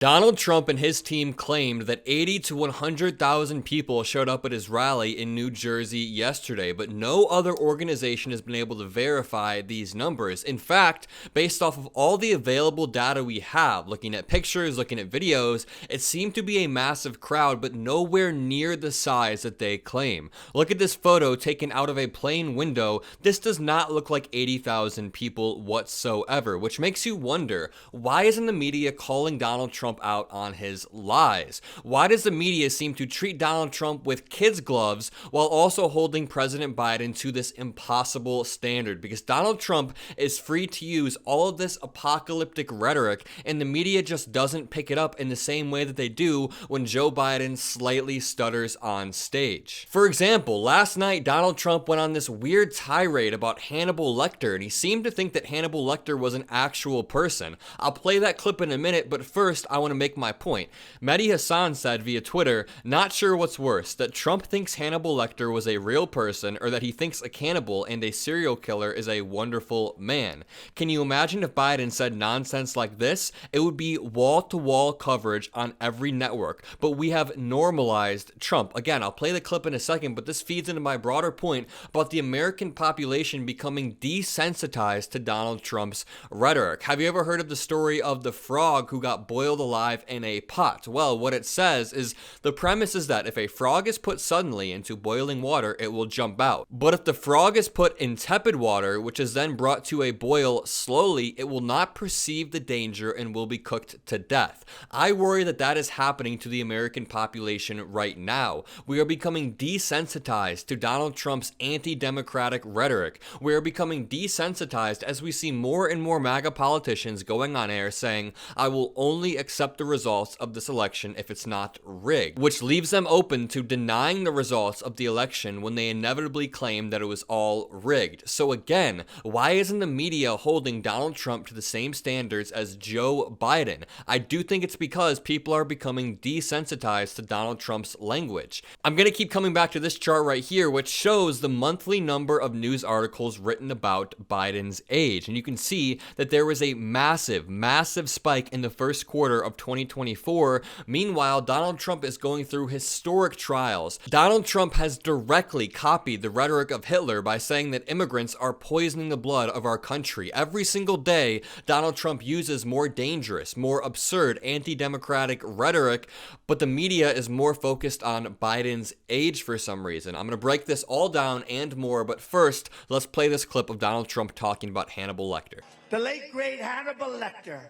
Donald Trump and his team claimed that 80 to 100,000 people showed up at his rally in New Jersey yesterday, but no other organization has been able to verify these numbers. In fact, based off of all the available data we have, looking at pictures, looking at videos, it seemed to be a massive crowd, but nowhere near the size that they claim. Look at this photo taken out of a plane window. This does not look like 80,000 people whatsoever, which makes you wonder, why isn't the media calling Donald Trump out on his lies? Why does the media seem to treat Donald Trump with kids' gloves while also holding President Biden to this impossible standard? Because Donald Trump is free to use all of this apocalyptic rhetoric, and the media just doesn't pick it up in the same way that they do when Joe Biden slightly stutters on stage. For example, last night Donald Trump went on this weird tirade about Hannibal Lecter, and he seemed to think that Hannibal Lecter was an actual person. I'll play that clip in a minute, but first I want to make my point. Mehdi Hassan said via Twitter, "Not sure what's worse, that Trump thinks Hannibal Lecter was a real person or that he thinks a cannibal and a serial killer is a wonderful man." Can you imagine if Biden said nonsense like this? It would be wall-to-wall coverage on every network, but we have normalized Trump. Again, I'll play the clip in a second, but this feeds into my broader point about the American population becoming desensitized to Donald Trump's rhetoric. Have you ever heard of the story of the frog who got boiled alive in a pot? Well, what it says is the premise is that if a frog is put suddenly into boiling water, it will jump out. But if the frog is put in tepid water, which is then brought to a boil slowly, it will not perceive the danger and will be cooked to death. I worry that that is happening to the American population right now. We are becoming desensitized to Donald Trump's anti-democratic rhetoric. We are becoming desensitized as we see more and more MAGA politicians going on air saying, "I will only accept the results of this election if it's not rigged," which leaves them open to denying the results of the election when they inevitably claim that it was all rigged. So again, why isn't the media holding Donald Trump to the same standards as Joe Biden? I do think it's because people are becoming desensitized to Donald Trump's language. I'm going to keep coming back to this chart right here, which shows the monthly number of news articles written about Biden's age. And you can see that there was a massive spike in the first quarter of 2024. Meanwhile, Donald Trump is going through historic trials. Donald Trump has directly copied the rhetoric of Hitler by saying that immigrants are poisoning the blood of our country. Every single day, Donald Trump uses more dangerous, more absurd, anti-democratic rhetoric, but the media is more focused on Biden's age for some reason. I'm going to break this all down and more, but first, let's play this clip of Donald Trump talking about Hannibal Lecter. The late, great Hannibal Lecter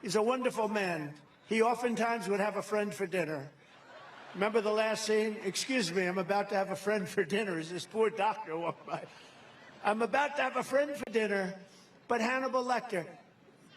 is a wonderful man. He oftentimes would have a friend for dinner. Remember the last scene? "Excuse me, I'm about to have a friend for dinner," as this poor doctor walked by. "I'm about to have a friend for dinner," but Hannibal Lecter,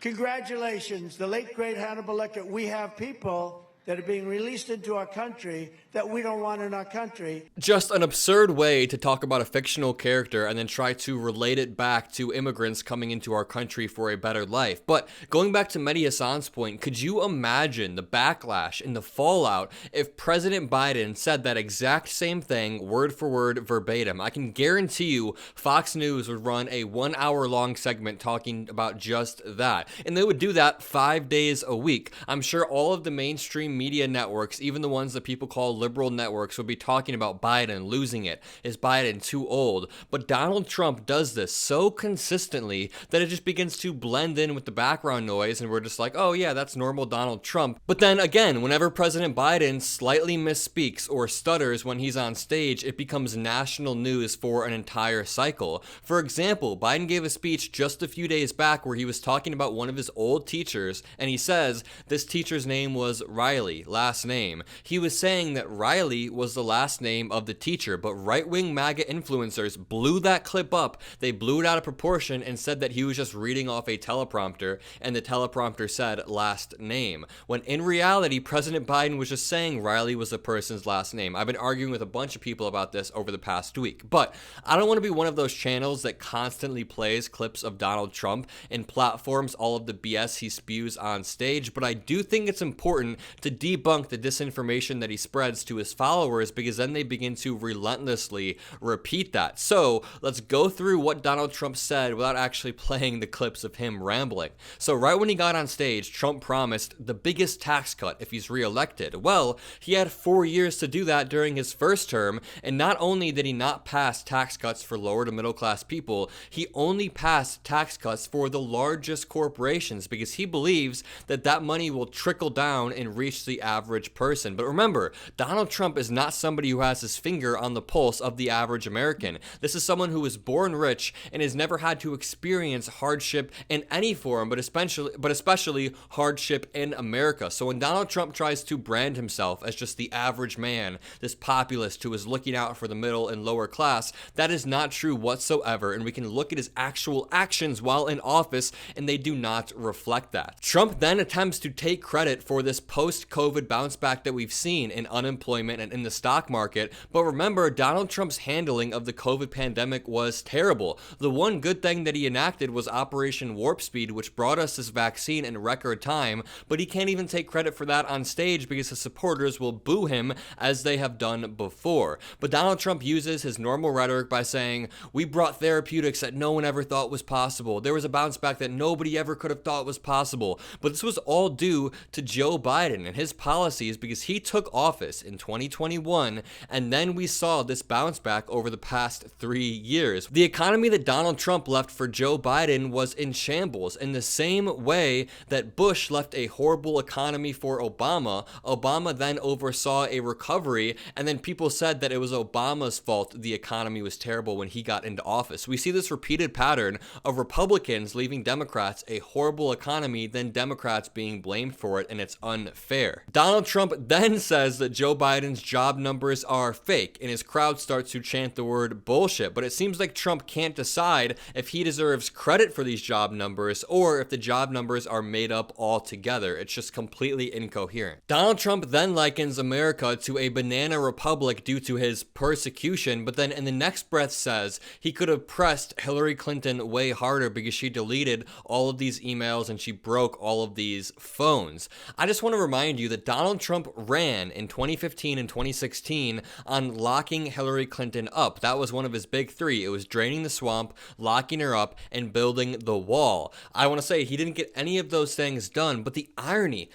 congratulations, the late, great Hannibal Lecter. We have people that are being released into our country that we don't want in our country. Just an absurd way to talk about a fictional character and then try to relate it back to immigrants coming into our country for a better life. But going back to Mehdi Hassan's point, could you imagine the backlash and the fallout if President Biden said that exact same thing word for word verbatim? I can guarantee you Fox News would run a 1 hour long segment talking about just that. And they would do that 5 days a week. I'm sure all of the mainstream media networks, even the ones that people call liberal networks, would be talking about Biden losing it. Is Biden too old? But Donald Trump does this so consistently that it just begins to blend in with the background noise, and we're just like, oh yeah, that's normal Donald Trump. But then again, whenever President Biden slightly misspeaks or stutters when he's on stage, it becomes national news for an entire cycle. For example, Biden gave a speech just a few days back where he was talking about one of his old teachers, and he says this teacher's name was Riley, last name. He was saying that Riley was the last name of the teacher, but right-wing MAGA influencers blew that clip up. They blew it out of proportion and said that he was just reading off a teleprompter, and the teleprompter said last name. When in reality, President Biden was just saying Riley was the person's last name. I've been arguing with a bunch of people about this over the past week, but I don't want to be one of those channels that constantly plays clips of Donald Trump and platforms all of the BS he spews on stage, but I do think it's important to to debunk the disinformation that he spreads to his followers, because then they begin to relentlessly repeat that. So let's go through what Donald Trump said without actually playing the clips of him rambling. So right when he got on stage, Trump promised the biggest tax cut if he's reelected. Well, he had 4 years to do that during his first term, and not only did he not pass tax cuts for lower to middle class people, he only passed tax cuts for the largest corporations, because he believes that that money will trickle down and reach the average person. But remember, Donald Trump is not somebody who has his finger on the pulse of the average American. This is someone who was born rich and has never had to experience hardship in any form, but especially hardship in America. So when Donald Trump tries to brand himself as just the average man, this populist who is looking out for the middle and lower class, that is not true whatsoever. And we can look at his actual actions while in office, and they do not reflect that. Trump then attempts to take credit for this post-COVID bounce back that we've seen in unemployment and in the stock market. But remember, Donald Trump's handling of the COVID pandemic was terrible. The one good thing that he enacted was Operation Warp Speed, which brought us this vaccine in record time, but he can't even take credit for that on stage because his supporters will boo him as they have done before. But Donald Trump uses his normal rhetoric by saying, we brought therapeutics that no one ever thought was possible. There was a bounce back that nobody ever could have thought was possible. But this was all due to Joe Biden and his policies, because he took office in 2021, and then we saw this bounce back over the past 3 years. The economy that Donald Trump left for Joe Biden was in shambles, in the same way that Bush left a horrible economy for Obama. Obama then oversaw a recovery, and then people said that it was Obama's fault the economy was terrible when he got into office. We see this repeated pattern of Republicans leaving Democrats a horrible economy, then Democrats being blamed for it, and it's unfair. Donald Trump then says that Joe Biden's job numbers are fake, and his crowd starts to chant the word bullshit. But it seems like Trump can't decide if he deserves credit for these job numbers or if the job numbers are made up altogether. It's just completely incoherent. Donald Trump then likens America to a banana republic due to his persecution, but then in the next breath says he could have pressed Hillary Clinton way harder because she deleted all of these emails and she broke all of these phones. I just want to remind you that Donald Trump ran in 2015 and 2016 on locking Hillary Clinton up. That was one of his big three. It was draining the swamp, locking her up, and building the wall. I want to say he didn't get any of those things done, but the irony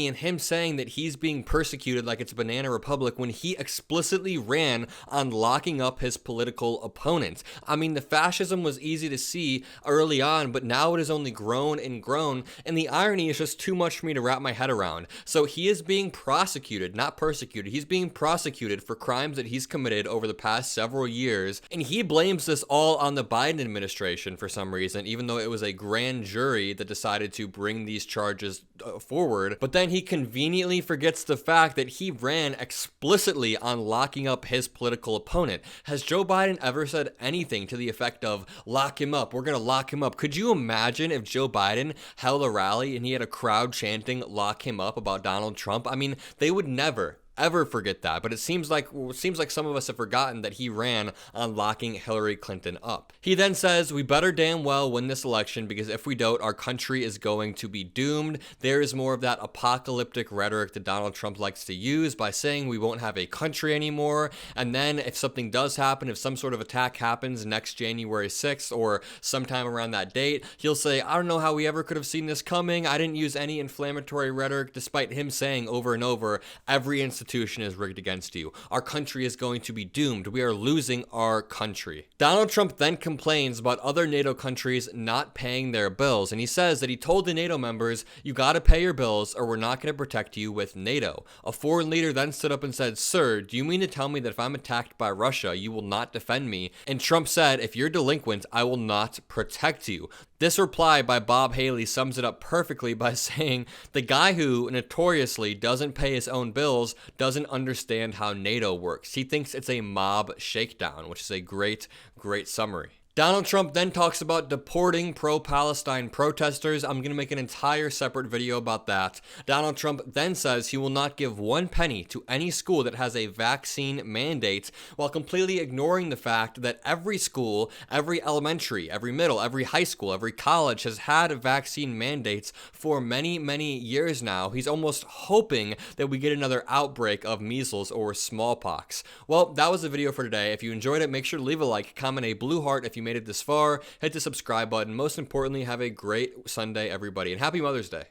in him saying that he's being persecuted like it's a banana republic when he explicitly ran on locking up his political opponents. I mean, the fascism was easy to see early on, but now it has only grown and grown, and the irony is just too much for me to wrap my head around. So he is being prosecuted, not persecuted. He's being prosecuted for crimes that he's committed over the past several years, and he blames this all on the Biden administration for some reason, even though it was a grand jury that decided to bring these charges forward. But then he conveniently forgets the fact that he ran explicitly on locking up his political opponent. Has Joe Biden ever said anything to the effect of, lock him up, we're gonna lock him up? Could you imagine if Joe Biden held a rally and he had a crowd chanting, lock him up, about Donald Trump? I mean, they would never ever forget that, but it seems like some of us have forgotten that he ran on locking Hillary Clinton up. He then says, we better damn well win this election, because if we don't, our country is going to be doomed. There is more of that apocalyptic rhetoric that Donald Trump likes to use by saying we won't have a country anymore, and then if something does happen, if some sort of attack happens next January 6th or sometime around that date, he'll say, I don't know how we ever could have seen this coming. I didn't use any inflammatory rhetoric, despite him saying over and over, every institution is rigged against you. Our country is going to be doomed. We are losing our country. Donald Trump then complains about other NATO countries not paying their bills, and he says that he told the NATO members, you gotta pay your bills or we're not gonna protect you with NATO. A foreign leader then stood up and said, sir, do you mean to tell me that if I'm attacked by Russia, you will not defend me? And Trump said, if you're delinquent, I will not protect you. This reply by Bob Haley sums it up perfectly by saying, the guy who notoriously doesn't pay his own bills doesn't understand how NATO works. He thinks it's a mob shakedown, which is a great summary. Donald Trump then talks about deporting pro-Palestine protesters. I'm going to make an entire separate video about that. Donald Trump then says he will not give 1 penny to any school that has a vaccine mandate, while completely ignoring the fact that every school, every elementary, every middle, every high school, every college has had vaccine mandates for many, many years now. He's almost hoping that we get another outbreak of measles or smallpox. Well, that was the video for today. If you enjoyed it, make sure to leave a like, comment a blue heart if you made it this far, hit the subscribe button. Most importantly, have a great Sunday, everybody, and happy Mother's Day.